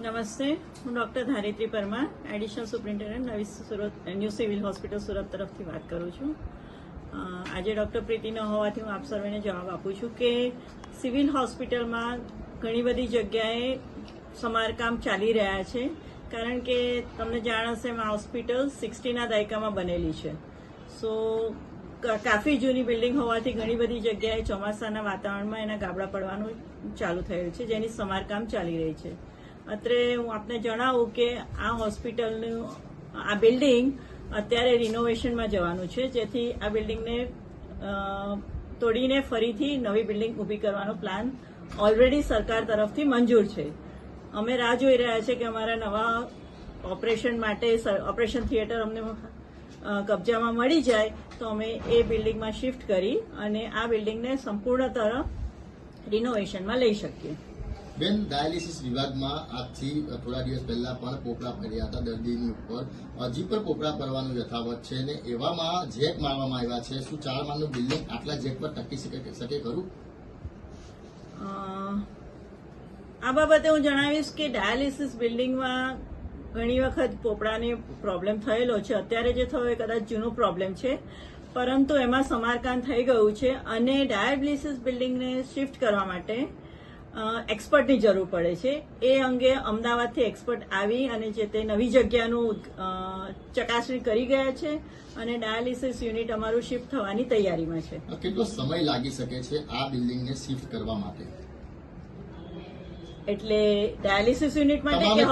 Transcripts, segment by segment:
નમસ્તે, હું doctor Dharitri Parmar, additional superintendent new civil hospital Surat તરફથી વાત કરું છું. આજે ડૉક્ટર પ્રીતિ ન હોવાથી હું આપ સર્વેને જવાબ આપું છું કે સિવિલ હોસ્પિટલમાં ઘણી બધી જગ્યાએ સમારકામ ચાલી રહ્યા છે. કારણ કે તમને જાણ હશે, આ હોસ્પિટલ 60ના દાયકામાં બનેલી છે. સો કાફી જૂની બિલ્ડિંગ હોવાથી ઘણી બધી જગ્યાએ ચોમાસાના વાતાવરણમાં એના ગાબડા પડવાનું ચાલુ થયેલું છે, જેની સમારકામ ચાલી રહી છે. અત્રે હું આપને જણાવું કે આ હોસ્પિટલનું આ બિલ્ડિંગ અત્યારે રિનોવેશનમાં જવાનું છે, જેથી આ બિલ્ડિંગને તોડીને ફરીથી નવી બિલ્ડિંગ ઊભી કરવાનો પ્લાન ઓલરેડી સરકાર તરફથી મંજૂર છે. અમે રાહ જોઈ રહ્યા છે કે અમારા નવા ઓપરેશન માટે ઓપરેશન થિયેટર અમને કબજામાં મળી જાય તો અમે એ બિલ્ડિંગમાં શિફ્ટ કરી અને આ બિલ્ડિંગને સંપૂર્ણતઃ રિનોવેશનમાં લઈ શકીએ. બેન, ડાયાલિસિસ વિભાગમાં આજથી થોડા દિવસ પહેલા પણ પોપડા પડ્યા હતા દર્દીની ઉપર. હજી પણ પોપડા પડવાનું યથાવત છે ને એવામાં જેક મારવામાં આવ્યા છે. શું 4 માળનું બિલ્ડિંગ આટલા જેક પર ટકી શકે ખરું? આ બાબતે હું જણાવીશ કે ડાયાલિસિસ બિલ્ડિંગમાં ઘણી વખત પોપડાની પ્રોબ્લેમ થયેલો છે. અત્યારે જે થયો એ કદાચ જૂનો પ્રોબ્લેમ છે, પરંતુ એમાં સમારકામ થઈ ગયું છે અને ડાયાલિસિસ બિલ્ડિંગને શિફ્ટ કરવા માટે એક્સપર્ટની જરૂર પડે છે. એ અંગે અમદાવાદથી એક્સપર્ટ આવી અને જે તે નવી જગ્યાનું ચકાસણી કરી ગયા છે અને ડાયાલિસિસ યુનિટ અમારું શિફ્ટ થવાની તૈયારીમાં છે. કેટલો સમય લાગી શકે છે આ બિલ્ડિંગને શિફ્ટ કરવા માટે? એટલે ડાયાલિસિસ યુનિટ માટે કે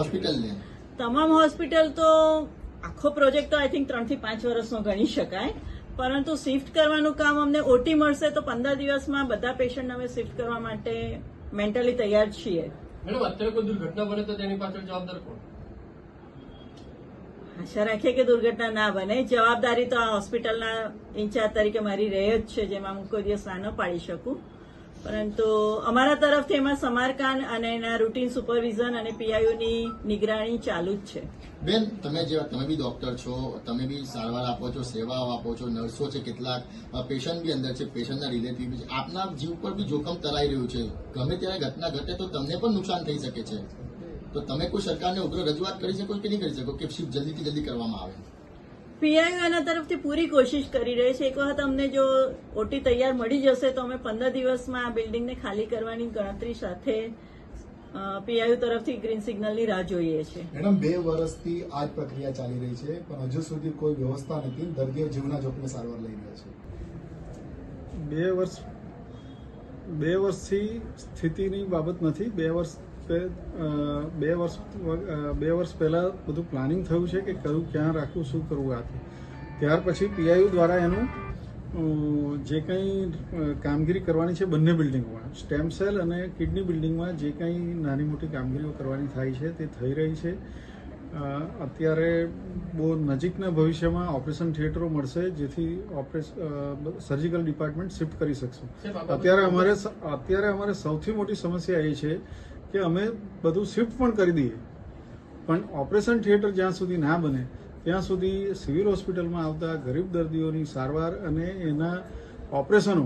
હોસ્પિટલને? તમામ હોસ્પિટલ તો આખો પ્રોજેક્ટ તો આઈ થિંક 3 થી 5 વર્ષનો ગણી શકાય, પરંતુ શિફ્ટ કરવાનું કામ અમને ઓટી મળશે તો 15 દિવસમાં બધા પેશન્ટ અમે શિફ્ટ કરવા માટે મેન્ટલી તૈયાર છીએ. મેડમ, અત્યારે કોઈ દુર્ઘટના બને તો તેની પાછળ જવાબદાર કોણ? આશા રાખીએ કે દુર્ઘટના ના બને. જવાબદારી તો આ હોસ્પિટલના ઇન્ચાર્જ તરીકે મારી રહે જ છે, જેમાં હું કોઈ દિવસ ના ન પાડી શકું. પરંતુ અમારા તરફથી એમાં સમારકામ અને એના રૂટીન સુપરવિઝન અને પીઆઈયુની નિગરાણી ચાલુ જ છે. બેન, તમે બી ડોક્ટર છો, તમે બી સારવાર આપો છો, સેવાઓ આપો છો, નર્સો છે, કેટલાક પેશન્ટ બી અંદર છે, પેશન્ટના રિલેટિવ બી છે. આપના જીવ પર બી જોખમ તરાઈ રહ્યું છે. ગમે ત્યારે ઘટના ઘટે તો તમને પણ નુકસાન થઈ શકે છે. તો તમે કોઈ સરકારને ઉગ્ર રજૂઆત કરી શકો કે નહીં કરી શકો કે શિફ્ટ જલ્દીથી જલ્દી કરવામાં આવે? પીઆઈયુ એના તરફથી પૂરી કોશિશ કરી રહી છે. એક વખત અમને જો ઓટી તૈયાર મળી જશે તો અમે 15 દિવસમાં આ બિલ્ડિંગને ખાલી કરવાની ગણતરી સાથે પીઆઈયુ તરફથી ગ્રીન સિગ્નલની રાહ જોઈએ છે. મેડમ, 2 વર્ષથી આ જ પ્રક્રિયા ચાલી રહી છે, પણ હજુ સુધી કોઈ વ્યવસ્થા નથી. દર્દીઓ જીવના જોખમે સારવાર લઈ રહ્યા છે. 2 વર્ષથી સ્થિતિની બાબત નથી. 2 વર્ષ પહેલા બધું પ્લાનિંગ થયું છે કે કયું ક્યાં રાખવું, શું કરવું. આથી ત્યાર પછી પીઆઈયુ દ્વારા એનું જે કંઈ કામગીરી કરવાની છે બંને બિલ્ડિંગમાં, સ્ટેમ સેલ અને કિડની બિલ્ડિંગમાં જે કંઈ નાની મોટી કામગીરીઓ કરવાની થાય છે તે થઈ રહી છે. અત્યારે બહુ નજીકના ભવિષ્યમાં ઓપરેશન થિયેટરો મળશે, જેથી સર્જિકલ ડિપાર્ટમેન્ટ શિફ્ટ કરી શકશું. અત્યારે અમારે સૌથી મોટી સમસ્યા એ છે કે અમે બધું શિફ્ટ પણ કરી દઈએ, પણ ઓપરેશન થિયેટર જ્યાં સુધી ના બને ત્યાં સુધી સિવિલ હોસ્પિટલમાં આવતા ગરીબ દર્દીઓની સારવાર અને એના ઓપરેશનો,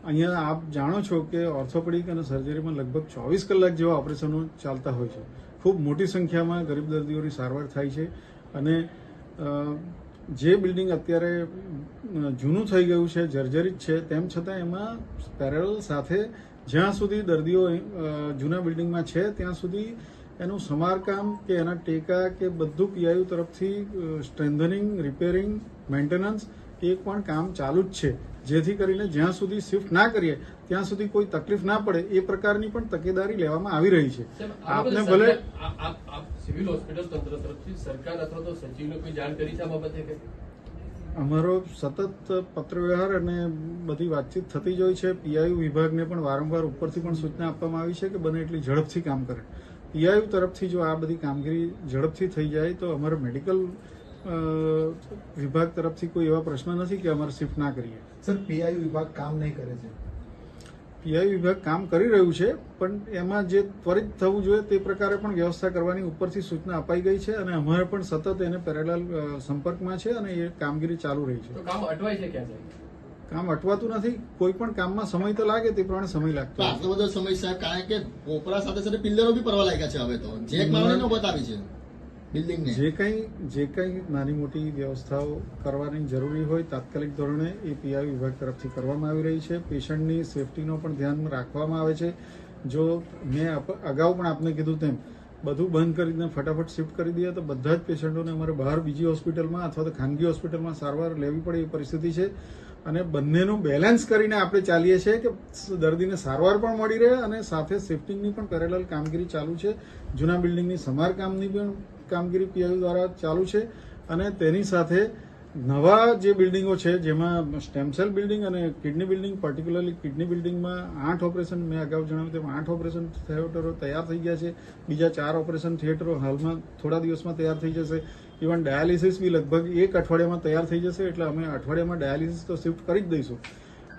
અહીંયા આપ જાણો છો કે ઓર્થોપેડિક અને સર્જરીમાં લગભગ 24 કલાક જેવા ઓપરેશનો ચાલતા હોય છે. ખૂબ મોટી સંખ્યામાં ગરીબ દર્દીઓની સારવાર થાય છે અને જે બિલ્ડિંગ અત્યારે જૂનું થઈ ગયું છે, જર્જરિત છે, તેમ છતાં એમાં પેરેલલ સાથે જ્યાં સુધી દર્દીઓ જૂના બિલ્ડિંગમાં છે ત્યાં સુધી એનું સમારકામ કે એના ટેકા કે બધું પીઆઈયુ તરફથી સ્ટ્રેન્થનિંગ, રિપેરિંગ, મેન્ટેનન્સ એ પણ કામ ચાલુ જ છે, જેથી કરીને જ્યાં સુધી શિફ્ટ ના કરીએ ત્યાં સુધી કોઈ તકલીફ ના પડે એ પ્રકારની પણ તકેદારી લેવામાં આવી રહી છે. આપને ભલે સિવિલ હોસ્પિટલ તંત્ર તરફથી સરકાર અથવા તો સચિવને કોઈ જાણ કરી છે આ બાબતે કે? અમારો સતત પત્રવ્યવહાર અને બધી વાતચીત થતી જ હોય છે. પીઆઈયુ વિભાગને પણ વારંવાર ઉપરથી પણ સૂચના આપવામાં આવી છે કે બને એટલી ઝડપથી કામ કરે. પીઆઈયુ તરફથી જો આ બધી કામગીરી ઝડપથી થઈ જાય તો અમારો મેડિકલ વિભાગ તરફથી કોઈ એવા પ્રશ્ન નથી કે અમારે શિફ્ટ ના કરીએ. સર, પીઆઈયુ વિભાગ કામ નહીં કરે છે? પીઆઈયુ વિભાગ કામ કરી રહ્યું છે, પણ એમાં જે ત્વરિત થવું જોઈએ તે પ્રકારે પણ વ્યવસ્થા કરવાની ઉપરથી સૂચના અપાઈ ગઈ છે અને અમારે પણ સતત એને પેરેલલ સંપર્કમાં છે અને એ કામગીરી ચાલુ રહી છે. તો કામ અટવાય છે ક્યાં? કામ અટવાતું નથી. કોઈ પણ કામમાં સમય તો લાગે તે પ્રમાણે સમય લાગતો તો આટલો બધો સમય સાહેબ, કારણ કે કોપરા સાથે સાથે પિલ્લરો બી પડવા લાગ્યા છે હવે તો, જે એક મારવાની નોબત આવી છે બિલ્ડિંગને. જે કંઈ નાની મોટી વ્યવસ્થાઓ કરવાની જરૂરી હોય તાત્કાલિક ધોરણે એ પીઆઈ વિભાગ તરફથી કરવામાં આવી રહી છે. પેશન્ટની સેફટીનો પણ ધ્યાન રાખવામાં આવે છે. જો મેં અગાઉ પણ આપને કીધું તેમ બધું બંધ કરીને ફટાફટ શિફ્ટ કરી દઈએ તો બધા જ પેશન્ટોને અમારે બહાર બીજી હોસ્પિટલમાં અથવા તો ખાનગી હોસ્પિટલમાં સારવાર લેવી પડે એ પરિસ્થિતિ છે. અને બંનેનું બેલેન્સ કરીને આપણે ચાલીએ છીએ કે દર્દીને સારવાર પણ મળી રહે અને સાથે શિફ્ટિંગની પણ પેરેલલ કામગીરી ચાલુ છે. જૂના બિલ્ડિંગની સમારકામની પણ કામગીરી પીઆઈ દ્વારા ચાલુ છે. અને તેની સાથે નવા જે બિલ્ડિંગો છે જેમાં સ્ટેમસેલ બિલ્ડિંગ અને કિડની બિલ્ડિંગ, પર્ટિક્યુલરલી કિડની બિલ્ડિંગમાં 8 ઓપરેશન, મેં અગાઉ જણાવ્યું તેમ 8 ઓપરેશન થિયેટરો તૈયાર થઈ ગયા છે. બીજા 4 ઓપરેશન થિયેટરો હાલમાં થોડા દિવસમાં તૈયાર થઈ જશે. ઇવન ડાયાલિસિસ બી લગભગ 1 અઠવાડિયામાં તૈયાર થઈ જશે. એટલે અમે અઠવાડિયામાં ડાયાલિસિસ તો શિફ્ટ કરી જ દઈશું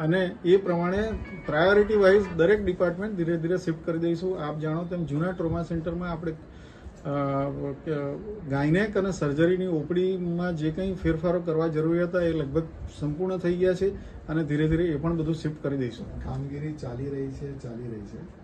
અને એ પ્રમાણે પ્રાયોરિટી વાઇઝ દરેક ડિપાર્ટમેન્ટ ધીરે ધીરે શિફ્ટ કરી દઈશું. આપ જાણો તેમ જૂના ટ્રોમા સેન્ટરમાં આપણે ગાયનેક અને સર્જરીની ઓપીડીમાં જે કંઈ ફેરફારો કરવા જરૂરી હતા એ લગભગ સંપૂર્ણ થઈ ગયા છે અને ધીરે ધીરે એ પણ બધું શિફ્ટ કરી દઈશું. કામગીરી ચાલી રહી છે.